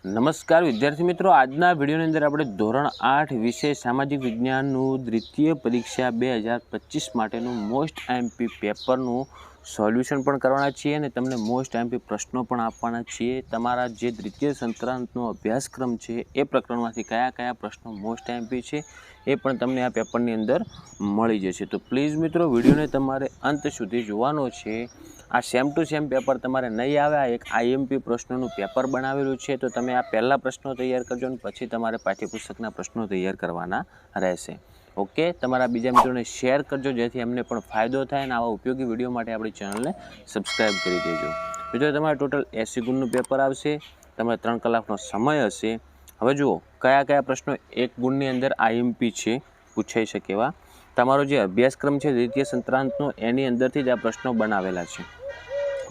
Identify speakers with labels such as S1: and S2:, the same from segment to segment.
S1: નમસ્કાર વિદ્યાર્થી મિત્રો, આજના વિડીયોની અંદર આપણે ધોરણ 8 વિષય સામાજિક વિજ્ઞાનનું દ્વિતીય પરીક્ષા 2025 માટેનું મોસ્ટ આઈએમપી પેપરનું સોલ્યુશન પણ કરવાના છીએ અને તમને મોસ્ટ આઈએમપી પ્રશ્નો પણ આપવાના છીએ. તમારા જે દ્વિતીય સંક્રાંતનો અભ્યાસક્રમ છે એ પ્રકરણમાંથી કયા કયા પ્રશ્નો મોસ્ટ આઈએમપી છે એ પણ તમને આ પેપરની અંદર મળી જશે. તો પ્લીઝ મિત્રો, વિડીયોને તમારે અંત સુધી જોવાનો છે. આ સેમ ટુ સેમ પેપર તમારે નહીં આવે. આ એક આઈએમપી પ્રશ્નોનું પેપર બનાવેલું છે, તો તમે આ પહેલાં પ્રશ્નો તૈયાર કરજો અને પછી તમારે પાઠ્યપુસ્તકના પ્રશ્નો તૈયાર કરવાના રહેશે. ઓકે, તમારા બીજા મિત્રોને શેર કરજો જેથી એમને પણ ફાયદો થાય અને આવા ઉપયોગી વિડીયો માટે આપણી ચેનલને સબસ્ક્રાઈબ કરી દેજો. મિત્રો, તમારે ટોટલ 80 ગુણનું પેપર આવશે. તમારે 3 કલાકનો સમય હશે. હવે જુઓ કયા કયા પ્રશ્નો 1 ગુણની અંદર આઈએમપી છે, પૂછાઈ શકે એવા. તમારો જે અભ્યાસક્રમ છે દ્વિતીય સંક્રાંતનો, એની અંદરથી જ આ પ્રશ્નો બનાવેલા છે.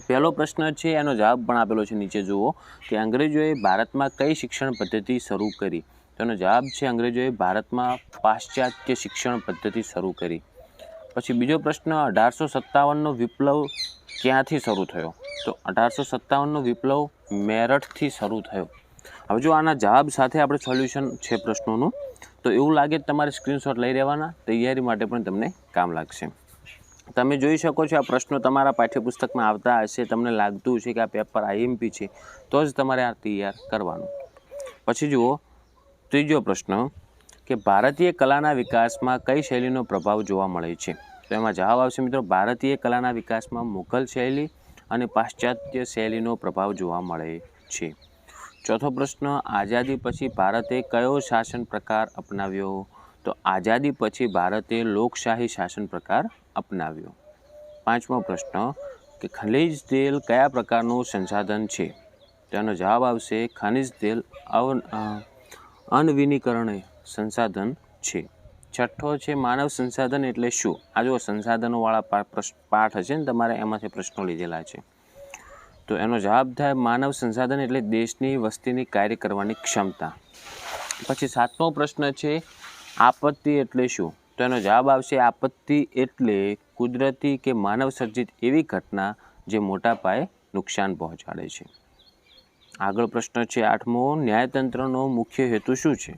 S1: પહેલો પ્રશ્ન છે, એનો જવાબ પણ આપેલો છે. નીચે જુઓ કે અંગ્રેજોએ ભારતમાં કઈ શિક્ષણ પદ્ધતિ શરૂ કરી? તો એનો જવાબ છે અંગ્રેજોએ ભારતમાં પાશ્ચાત્ય શિક્ષણ પદ્ધતિ શરૂ કરી. પછી બીજો પ્રશ્ન, 1857નો વિપ્લવ ક્યાંથી શરૂ થયો? તો 1857નો વિપ્લવ મેરઠથી શરૂ થયો. હવે જો આના જવાબ સાથે આપણે સોલ્યુશન છે પ્રશ્નોનું, તો એવું લાગે તમારે સ્ક્રીનશોટ લઈ રહેવાના, તૈયારી માટે પણ તમને કામ લાગશે. તમે જોઈ શકો છો આ પ્રશ્નો તમારા પાઠ્યપુસ્તકમાં આવતા હશે. તમને લાગતું છે કે આ પેપર આઈએમપી છે, તો જ તમારે આ તૈયાર કરવાનું. પછી જુઓ ત્રીજો પ્રશ્ન કે ભારતીય કલાના વિકાસમાં કઈ શૈલીનો પ્રભાવ જોવા મળે છે? તો એમાં જવાબ આવશે મિત્રો, ભારતીય કલાના વિકાસમાં મુઘલ શૈલી અને પાશ્ચાત્ય શૈલીનો પ્રભાવ જોવા મળે છે. ચોથો પ્રશ્ન, આઝાદી પછી ભારતે કયો શાસન પ્રકાર અપનાવ્યો? તો આઝાદી પછી ભારતે લોકશાહી શાસન પ્રકાર અપનાવ્યો. પાંચમો પ્રશ્ન કે ખનિજ તેલ કયા પ્રકારનું સંસાધન છે? તેનો જવાબ આવશે ખનિજ તેલ અનવિનીકરણ સંસાધન છે. છઠ્ઠો છે, માનવ સંસાધન એટલે શું? આ જો સંસાધનોવાળા પાઠ હશે ને તમારે, એમાંથી પ્રશ્નો લીધેલા છે. તો એનો જવાબ થાય માનવ સંસાધન એટલે દેશની વસ્તીની કાર્ય કરવાની ક્ષમતા. પછી સાતમો પ્રશ્ન છે, આપત્તિ એટલે શું? તો એનો જવાબ આવશે આપત્તિ એટલે કુદરતી કે માનવ સર્જિત એવી ઘટના જે મોટા પાયે નુકસાન પહોંચાડે છે. આગળ પ્રશ્ન છે આઠમો, ન્યાયતંત્રનો મુખ્ય હેતુ શું છે?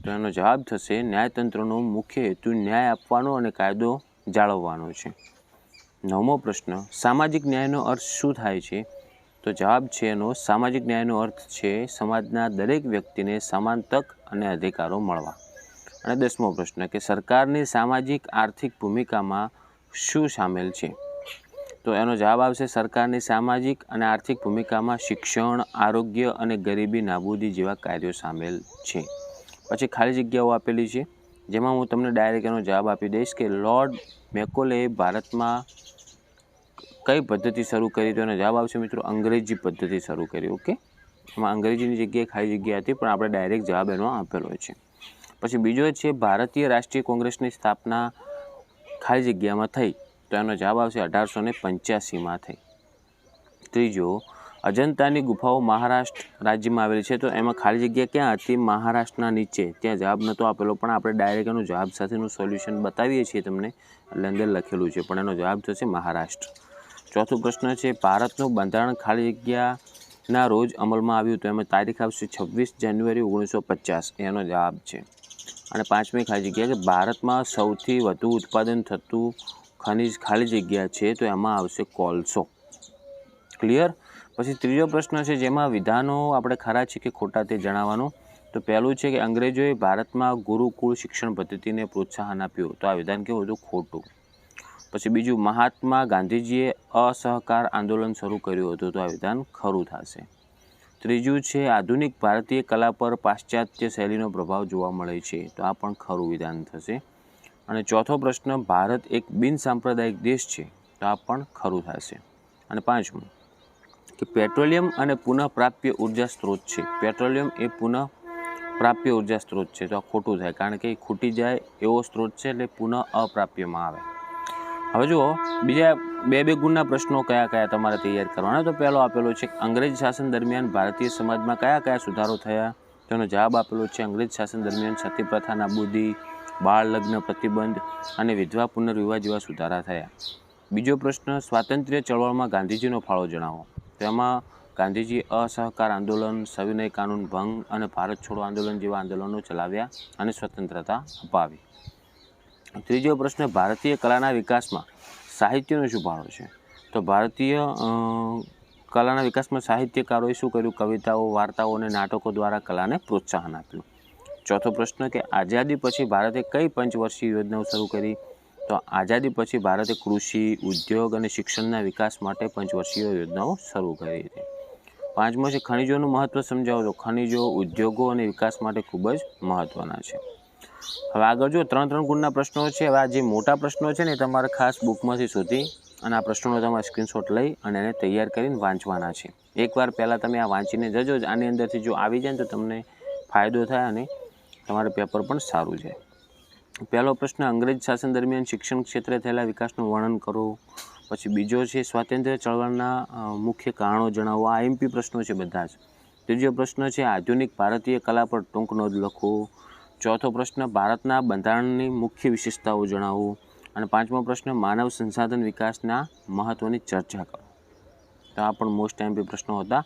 S1: તો એનો જવાબ થશે ન્યાયતંત્રનો મુખ્ય હેતુ ન્યાય આપવાનો અને કાયદો જાળવવાનો છે. નવમો પ્રશ્ન, સામાજિક ન્યાયનો અર્થ શું થાય છે? તો જવાબ છે એનો સામાજિક ન્યાયનો અર્થ છે સમાજના દરેક વ્યક્તિને સમાન તક અને અધિકારો મળવા. અને 10મો પ્રશ્ન કે સરકારની સામાજિક આર્થિક ભૂમિકામાં શું સામેલ છે? તો એનો જવાબ આવશે સરકારની સામાજિક અને આર્થિક ભૂમિકામાં શિક્ષણ, આરોગ્ય અને ગરીબી નાબૂદી જેવા કાર્યો સામેલ છે. પછી ખાલી જગ્યાઓ આપેલી છે, જેમાં હું તમને ડાયરેક્ટ એનો જવાબ આપી દઈશ કે લોર્ડ મેકોલેએ ભારતમાં કઈ પદ્ધતિ શરૂ કરી? તો એનો જવાબ આવશે મિત્રો અંગ્રેજી પદ્ધતિ શરૂ કરી. ઓકે, એમાં અંગ્રેજીની જગ્યાએ ખાલી જગ્યા હતી, પણ આપણે ડાયરેક્ટ જવાબ એનો આપેલો છે. પછી બીજો છે, ભારતીય રાષ્ટ્રીય કોંગ્રેસની સ્થાપના ખાલી જગ્યામાં થઈ? તો એનો જવાબ આવશે 1885માં થઈ. ત્રીજો, અજંતાની ગુફાઓ મહારાષ્ટ્ર રાજ્યમાં આવેલી છે, તો એમાં ખાલી જગ્યા ક્યાં હતી? મહારાષ્ટ્રના નીચે. ત્યાં જવાબ નહોતો આપેલો, પણ આપણે ડાયરેક્ટ એનો જવાબ સાથેનું સોલ્યુશન બતાવીએ છીએ તમને, એટલે અંદર લખેલું છે, પણ એનો જવાબ થશે મહારાષ્ટ્ર. ચોથો પ્રશ્ન છે, ભારતનું બંધારણ ખાલી જગ્યાના રોજ અમલમાં આવ્યું? તો એમાં તારીખ આવશે 26 જાન્યુઆરી 1950, એનો જવાબ છે. અને પાંચમી ખાલી જગ્યા કે ભારતમાં સૌથી વધુ ઉત્પાદન થતું ખનિજ ખાલી જગ્યા છે, તો એમાં આવશે કોલસો. ક્લિયર? પછી ત્રીજો પ્રશ્ન છે, જેમાં વિધાનો આપણે ખરા છે કે ખોટા તે જણાવવાનું. તો પહેલું છે કે અંગ્રેજોએ ભારતમાં ગુરુકુળ શિક્ષણ પદ્ધતિને પ્રોત્સાહન આપ્યું? તો આ વિધાન કેવું હતું? ખોટું. પછી બીજું, મહાત્મા ગાંધીજીએ અસહકાર આંદોલન શરૂ કર્યું હતું? તો આ વિધાન ખરું થશે. ત્રીજું છે, આધુનિક ભારતીય કલા પર પાશ્ચાત્ય શૈલીનો પ્રભાવ જોવા મળે છે? તો આ પણ ખરું વિધાન થશે. અને ચોથો પ્રશ્ન, ભારત એક બિન સાંપ્રદાયિક દેશ છે? તો આ પણ ખરું થશે. અને પાંચમું કે પેટ્રોલિયમ અને પુનઃપ્રાપ્ય ઉર્જા સ્ત્રોત છે? પેટ્રોલિયમ એ પુનઃપ્રાપ્ય ઉર્જા સ્ત્રોત છે? તો આ ખોટું થાય, કારણ કે એ ખૂટી જાય એવો સ્ત્રોત છે, એટલે પુનઃ અપ્રાપ્યમાં આવે. હવે જુઓ બીજા બે ગુણના પ્રશ્નો કયા કયા તમારે તૈયાર કરવાના. તો પહેલો આપેલો છે, અંગ્રેજ શાસન દરમિયાન ભારતીય સમાજમાં કયા કયા સુધારો થયા? તેનો જવાબ આપેલો છે અંગ્રેજ શાસન દરમિયાન સતી પ્રથા નાબૂદી, બાળ લગ્ન પ્રતિબંધ અને વિધવા પુનર્વિવાહ જેવા સુધારા થયા. બીજો પ્રશ્ન, સ્વાતંત્ર્ય ચળવળમાં ગાંધીજીનો ફાળો જણાવો? તો એમાં ગાંધીજી અસહકાર આંદોલન, સવિનય કાનૂન ભંગ અને ભારત છોડો આંદોલન જેવા આંદોલનો ચલાવ્યા અને સ્વતંત્રતા અપાવી. ત્રીજો પ્રશ્ન, ભારતીય કલાના વિકાસમાં સાહિત્યનો શું ફાળો છે? તો ભારતીય કલાના વિકાસમાં સાહિત્યકારોએ શું કર્યું? કવિતાઓ, વાર્તાઓ અને નાટકો દ્વારા કલાને પ્રોત્સાહન આપ્યું. ચોથો પ્રશ્ન કે આઝાદી પછી ભારતે કઈ પંચવર્ષીય યોજનાઓ શરૂ કરી? તો આઝાદી પછી ભારતે કૃષિ, ઉદ્યોગ અને શિક્ષણના વિકાસ માટે પંચવર્ષીય યોજનાઓ શરૂ કરી હતી. પાંચમો છે ખનિજોનું મહત્વ સમજાવો. તો ખનિજો ઉદ્યોગો અને વિકાસ માટે ખૂબ જ મહત્વના છે. હવે આગળ જો 3 ગુણના પ્રશ્નો છે. હવે આ જે મોટા પ્રશ્નો છે ને તમારે ખાસ બુકમાંથી શોધી અને આ પ્રશ્નોનો તમારે સ્ક્રીનશોટ લઈ અને એને તૈયાર કરીને વાંચવાના છે. એકવાર પહેલાં તમે આ વાંચીને જજો. આની અંદરથી જો આવી જાય ને તો તમને ફાયદો થાય અને તમારું પેપર પણ સારું જાય. પહેલો પ્રશ્ન, અંગ્રેજ શાસન દરમિયાન શિક્ષણ ક્ષેત્રે થયેલા વિકાસનું વર્ણન કરો. પછી બીજો છે સ્વાતંત્ર્ય ચળવળના મુખ્ય કારણો જણાવો. આ IMP પ્રશ્નો છે બધા જ. ત્રીજો પ્રશ્ન છે આધુનિક ભારતીય કલા પર ટૂંક નોંધ લખો. ચોથો પ્રશ્ન, ભારતના બંધારણની મુખ્ય વિશેષતાઓ જણાવો. અને પાંચમો પ્રશ્ન, માનવ સંસાધન વિકાસના મહત્ત્વની ચર્ચા કરો. તો આ પણ મોસ્ટ IMP પ્રશ્નો હતા.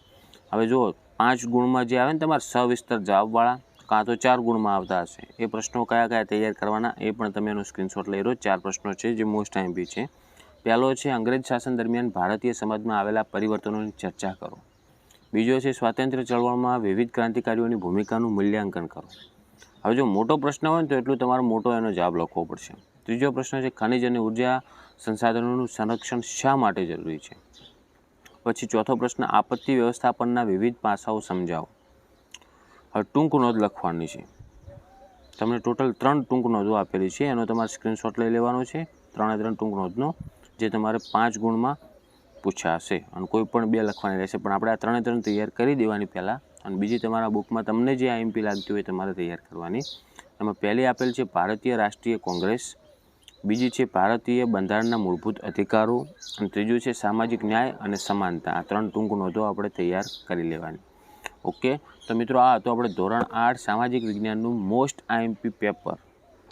S1: હવે જુઓ 5 ગુણમાં જે આવે ને તમારે સવિસ્તર જવાબવાળા કાં તો 4 ગુણમાં આવતા હશે એ પ્રશ્નો કયા કયા તૈયાર કરવાના એ પણ તમે એનો સ્ક્રીનશોટ લઈ લો. 4 પ્રશ્નો છે જે મોસ્ટ IMP છે. પહેલો છે અંગ્રેજ શાસન દરમિયાન ભારતીય સમાજમાં આવેલા પરિવર્તનોની ચર્ચા કરો. બીજો છે સ્વાતંત્ર્ય ચળવળમાં વિવિધ ક્રાંતિકારીઓની ભૂમિકાનું મૂલ્યાંકન કરો. હવે જો મોટો પ્રશ્ન હોય ને તો એટલું તમારે મોટો એનો જવાબ લખવો પડશે. ત્રીજો પ્રશ્ન છે ખનિજ અને ઉર્જા સંસાધનોનું સંરક્ષણ શા માટે જરૂરી છે? પછી ચોથો પ્રશ્ન, આપત્તિ વ્યવસ્થાપનના વિવિધ પાસાઓ સમજાવો. હવે ટૂંક નોંધ લખવાની છે. તમને ટોટલ 3 ટૂંક નોંધો આપેલી છે. એનો તમારે સ્ક્રીનશોટ લઈ લેવાનો છે. 3 ટૂંક નોંધનો જે તમારે 5 ગુણમાં પૂછ્યા હશે અને કોઈ પણ 2 લખવાની રહેશે. પણ આપણે આ 3 તૈયાર કરી દેવાની પહેલાં. અને બીજી તમારા બુકમાં તમને જે IMP લાગતી હોય તમારે તૈયાર કરવાની. એમાં પહેલી આપેલ છે ભારતીય રાષ્ટ્રીય કોંગ્રેસ, બીજી છે ભારતીય બંધારણના મૂળભૂત અધિકારો અને ત્રીજું છે સામાજિક ન્યાય અને સમાનતા. આ 3 ટૂંક નોંધો આપણે તૈયાર કરી લેવાની. ઓકે, તો મિત્રો આ હતું આપણે ધોરણ 8 સામાજિક વિજ્ઞાનનું મોસ્ટ IMP પેપર.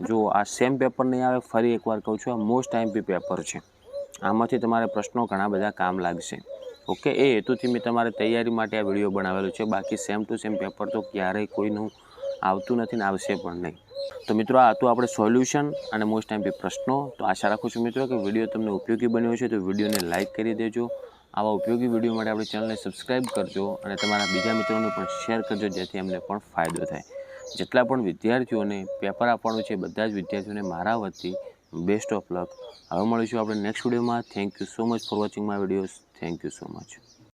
S1: જો આ સેમ પેપર નહીં આવે, ફરી એકવાર કહું છું, આ મોસ્ટ IMP પેપર છે. આમાંથી તમારે પ્રશ્નો ઘણા બધા કામ લાગશે. ઓકે, એ હેતુથી મેં તમારે તૈયારી માટે આ વિડીયો બનાવેલો છે. બાકી સેમ ટુ સેમ પેપર તો ક્યારેય કોઈનું આવતું નથી ને આવશે પણ નહીં. તો મિત્રો આ હતું આપણે સોલ્યુશન અને મોસ્ટ IMP પ્રશ્નો. તો આશા રાખું છું મિત્રો કે વિડીયો તમને ઉપયોગી બન્યો છે. તો વિડીયોને લાઇક કરી દેજો. આવા ઉપયોગી વિડીયો માટે આપણી ચેનલને સબસ્ક્રાઈબ કરજો અને તમારા બીજા મિત્રોને પણ શેર કરજો જેથી અમને પણ ફાયદો થાય. જેટલા પણ વિદ્યાર્થીઓને પેપર આપવાનું છે બધા જ વિદ્યાર્થીઓને મારા વતી બેસ્ટ ઓફ લક. હવે મળીશું આપણે નેક્સ્ટ વિડીયોમાં. Thank you so much for watching my videos. Thank you so much.